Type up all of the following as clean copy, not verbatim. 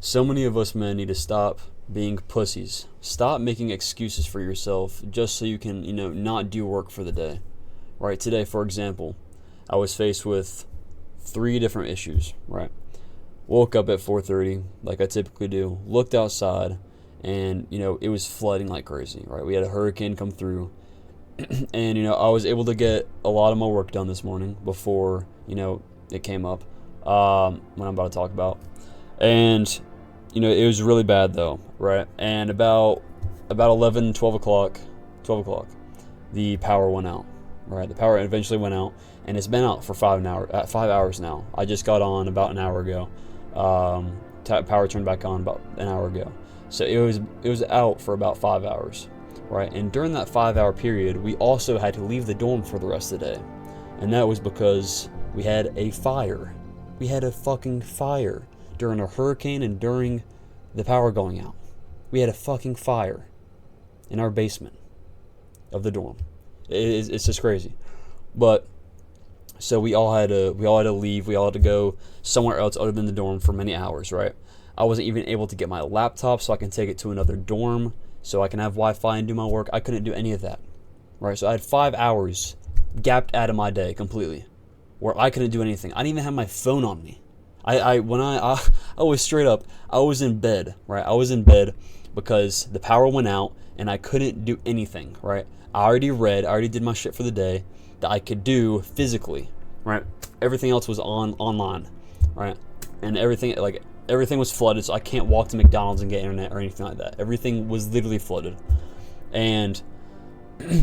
So many of us men need to stop being pussies. Stop making excuses for yourself just so you can, not do work for the day. Right? Today, for example, I was faced with 3 different issues, right? Woke up at 4:30 like I typically do, looked outside, and it was flooding like crazy, right? We had a hurricane come through, and I was able to get a lot of my work done this morning before it came up, when I'm about to talk about. And it was really bad though, right? And about 11, 12 o'clock, the power went out, right? The power eventually went out, and it's been out for 5 hours now. I just got on about an hour ago. Power turned back on about an hour ago. So it was out for about 5 hours, right? And during that 5-hour period, we also had to leave the dorm for the rest of the day. And that was because we had a fire. We had a fucking fire during a hurricane and during the power going out. We had a fucking fire in our basement of the dorm. It's just crazy. But so we all had to leave. We all had to go somewhere else other than the dorm for many hours, right? I wasn't even able to get my laptop so I can take it to another dorm so I can have Wi-Fi and do my work. I couldn't do any of that, right? So I had 5 hours gapped out of my day completely where I couldn't do anything. I didn't even have my phone on me. I was straight up, I was in bed, right? I was in bed because the power went out and I couldn't do anything, right? I already did my shit for the day that I could do physically, right? Everything else was online, right? And everything was flooded, so I can't walk to McDonald's and get internet or anything like that. Everything was literally flooded. And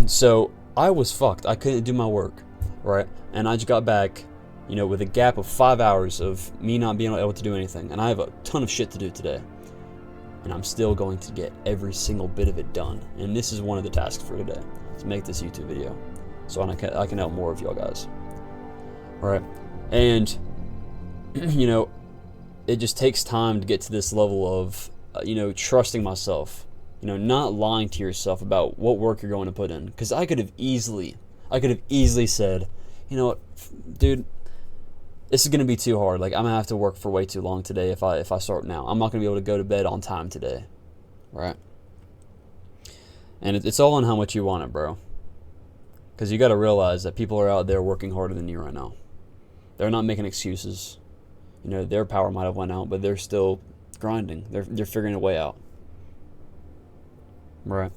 so I was fucked. I couldn't do my work, right? And I just got back, with a gap of 5 hours of me not being able to do anything. And I have a ton of shit to do today. And I'm still going to get every single bit of it done. And this is one of the tasks for today, to make this YouTube video, so I can help more of y'all guys. All right? And, it just takes time to get to this level of, trusting myself. Not lying to yourself about what work you're going to put in. Because I could have easily said, you know what, dude, this is going to be too hard. Like, I'm going to have to work for way too long today if I start now. I'm not going to be able to go to bed on time today. Right? And it's all on how much you want it, bro. Because you got to realize that people are out there working harder than you right now. They're not making excuses. Their power might have went out, but they're still grinding. They're figuring a way out. Right?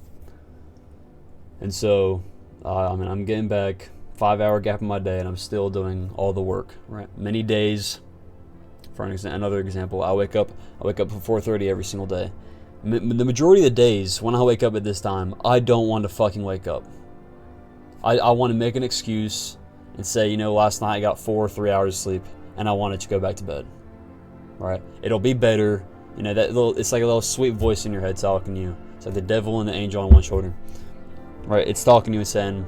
And so, I'm getting back 5-hour gap in my day, and I'm still doing all the work. Right? Many days. For another example, I wake up at 4:30 every single day. The majority of the days when I wake up at this time, I don't want to fucking wake up. I want to make an excuse and say, last night I got 3 hours of sleep, and I wanted to go back to bed. Right? It'll be better. It's like a little sweet voice in your head talking to you. It's like the devil and the angel on one shoulder. Right? It's talking to you and saying,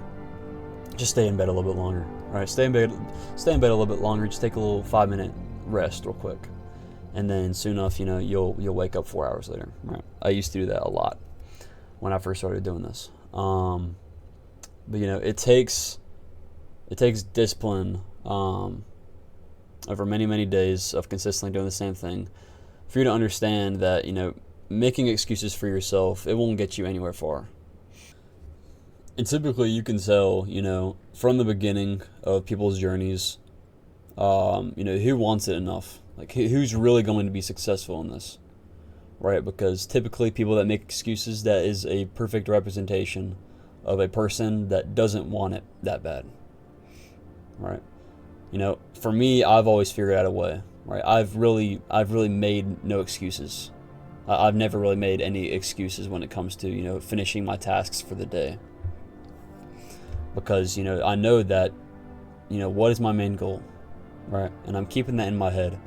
just stay in bed a little bit longer. Right? Stay in bed a little bit longer. Just take a little 5-minute rest real quick. And then soon enough, you'll wake up 4 hours later. Right? I used to do that a lot when I first started doing this. But it takes discipline over many, many days of consistently doing the same thing for you to understand that, making excuses for yourself, it won't get you anywhere far. And typically you can tell, from the beginning of people's journeys, who wants it enough? Like, who's really going to be successful in this, right? Because typically people that make excuses, that is a perfect representation of a person that doesn't want it that bad, right? For me, I've always figured out a way, right? I've really made no excuses. I've never really made any excuses when it comes to, finishing my tasks for the day. Because, I know that, what is my main goal, right? And I'm keeping that in my head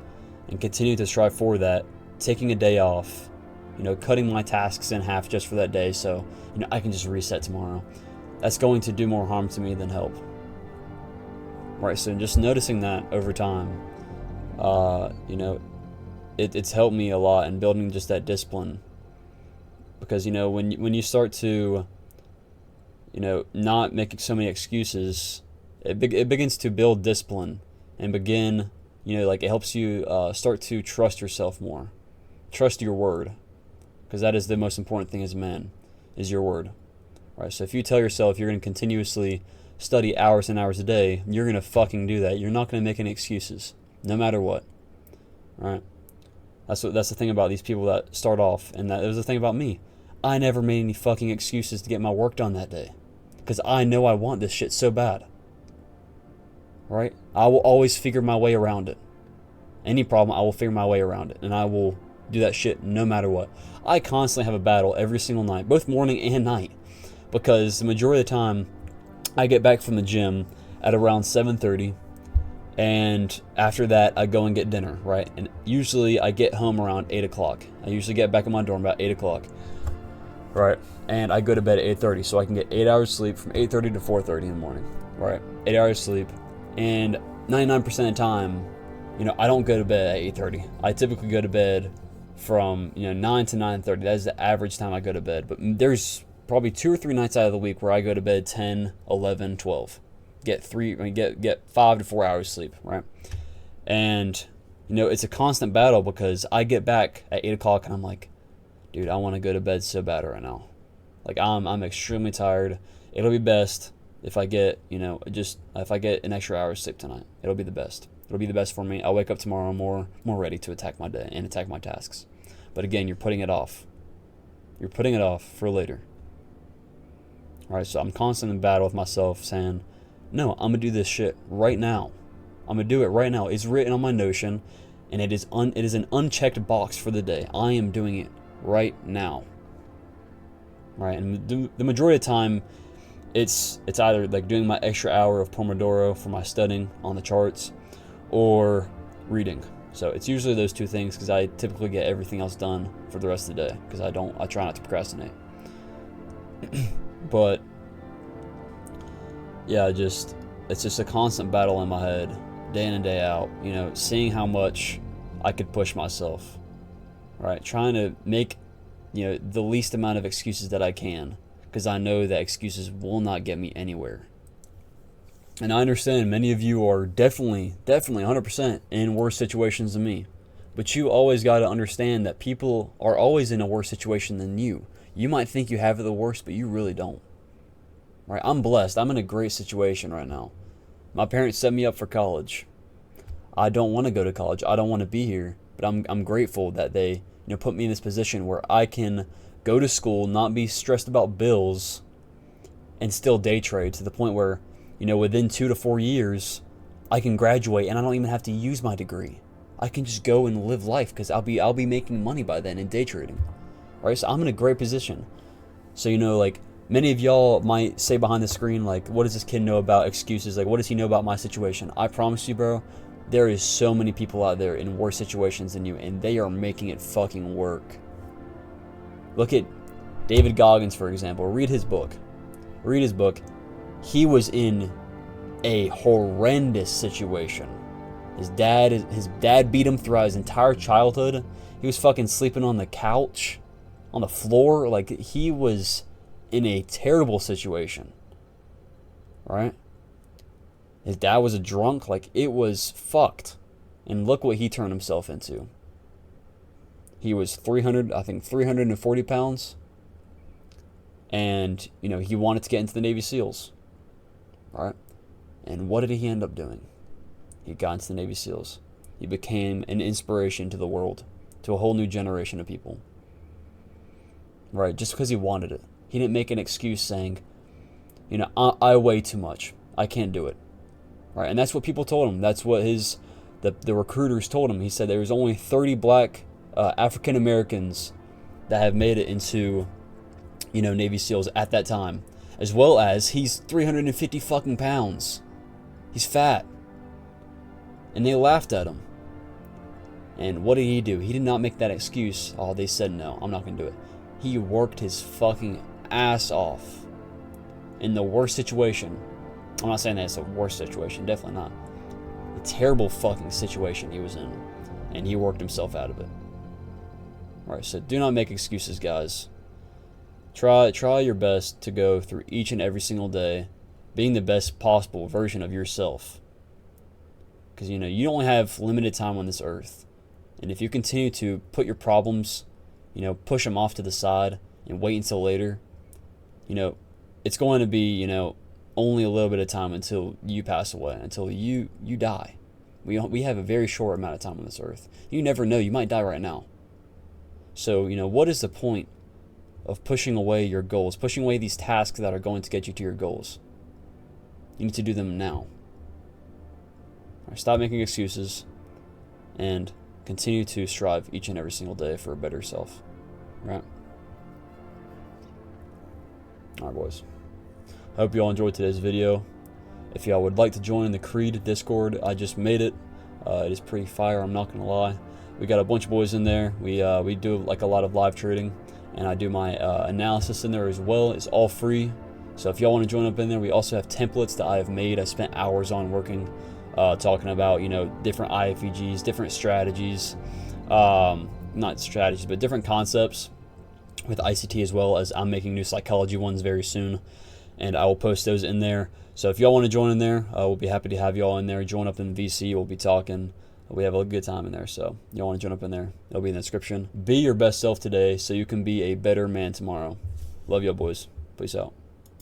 and continue to strive for that, taking a day off, cutting my tasks in half just for that day so, I can just reset tomorrow. That's going to do more harm to me than help. Right, so just noticing that over time, it's helped me a lot in building just that discipline. Because, when you start to, not making so many excuses, it begins to build discipline and begin, it helps you start to trust yourself more. trust your word, because that is the most important thing as a man, is your word. All right, so if you tell yourself you're going to continuously study hours and hours a day, you're going to fucking do that. You're not going to make any excuses, no matter what. All right? That's the thing about these people that start off, and that was the thing about me. I never made any fucking excuses to get my work done that day, because I know I want this shit so bad. Right? I will always figure my way around it. Any problem, I will figure my way around it, and I will do that shit no matter what. I constantly have a battle every single night, both morning and night, because the majority of the time I get back from the gym at around 7:30, and after that I go and get dinner, right? And usually I get home around 8 o'clock. I usually get back in my dorm about 8 o'clock, right? And I go to bed at 8:30, so I can get 8 hours sleep from 8:30 to 4:30 in the morning, right? 8 hours sleep, and 99% of the time, I don't go to bed at 8:30. I typically go to bed from 9 to 9:30. That is the average time I go to bed. But there's probably 2 or 3 nights out of the week where I go to bed 10, 11, 12. Get 5 to 4 hours sleep, right? And it's a constant battle, because I get back at 8 o'clock and I'm like, dude, I want to go to bed so bad right now. Like I'm extremely tired. It'll be best if I get if I get an extra hour of sleep tonight. It'll be the best. It'll be the best for me. I'll wake up tomorrow more ready to attack my day and attack my tasks. But again, you're putting it off. You're putting it off for later. All right, so I'm constantly in battle with myself, saying, no, I'm gonna do this shit right now. I'm gonna do it right now. It's written on my Notion, and it is an unchecked box for the day. I am doing it right now. Right, and the majority of the time, it's either like doing my extra hour of Pomodoro for my studying on the charts, or reading. So it's usually those two things, because I typically get everything else done for the rest of the day, because I try not to procrastinate. But yeah, it's just a constant battle in my head, day in and day out, seeing how much I could push myself, right? Trying to make, the least amount of excuses that I can, because I know that excuses will not get me anywhere. And I understand many of you are definitely 100% in worse situations than me. But you always got to understand that people are always in a worse situation than you. You might think you have it the worst, but you really don't. Right? I'm blessed. I'm in a great situation right now. My parents set me up for college. I don't want to go to college. I don't want to be here. But I'm grateful that they put me in this position where I can go to school, not be stressed about bills, and still day trade to the point where, within 2 to 4 years, I can graduate and I don't even have to use my degree. I can just go and live life, because I'll be making money by then in day trading. Right? So I'm in a great position. So, like, many of y'all might say behind the screen, like, what does this kid know about excuses? Like, what does he know about my situation? I promise you, bro, there is so many people out there in worse situations than you, and they are making it fucking work. Look at David Goggins, for example. Read his book. He was in a horrendous situation. His dad beat him throughout his entire childhood. He was fucking sleeping on the couch, on the floor. Like, he was in a terrible situation. Right? His dad was a drunk. Like, it was fucked. And look what he turned himself into. He was 340 pounds. And, he wanted to get into the Navy SEALs. Right? And what did he end up doing? He got into the Navy SEALs. He became an inspiration to the world, to a whole new generation of people. Right? Just because he wanted it. He didn't make an excuse saying, I weigh too much. I can't do it. Right? And that's what people told him. That's what the recruiters told him. He said there was only 30 black African Americans that have made it into, Navy SEALs at that time. As well as he's 350 fucking pounds. He's fat. And they laughed at him. And what did he do? He did not make that excuse. Oh, they said no, I'm not going to do it. He worked his fucking ass off in the worst situation. I'm not saying that it's a worst situation. Definitely not. A terrible fucking situation he was in. And he worked himself out of it. Alright, so do not make excuses, guys. Try your best to go through each and every single day being the best possible version of yourself. Because, you only have limited time on this earth. And if you continue to put your problems, push them off to the side and wait until later, it's going to be, only a little bit of time until you pass away, until you die. We have a very short amount of time on this earth. You never know. You might die right now. So, what is the point of pushing away your goals, pushing away these tasks that are going to get you to your goals? You need to do them now. All right, stop making excuses and continue to strive each and every single day for a better self. Right? All right, boys. I hope you all enjoyed today's video. If y'all would like to join the Creed Discord, I just made it. It is pretty fire, I'm not gonna lie. We got a bunch of boys in there. We do like a lot of live trading, and I do my analysis in there as well. It's all free. So if y'all want to join up in there, we also have templates that I have made. I spent hours on working, talking about different IFEGs, different strategies, not strategies, but different concepts with ICT, as well as I'm making new psychology ones very soon, and I will post those in there. So if y'all want to join in there, we'll be happy to have y'all in there. Join up in VC. We'll be talking. We have a good time in there. So y'all want to join up in there, it'll be in the description. Be your best self today so you can be a better man tomorrow. Love y'all, boys. Peace out.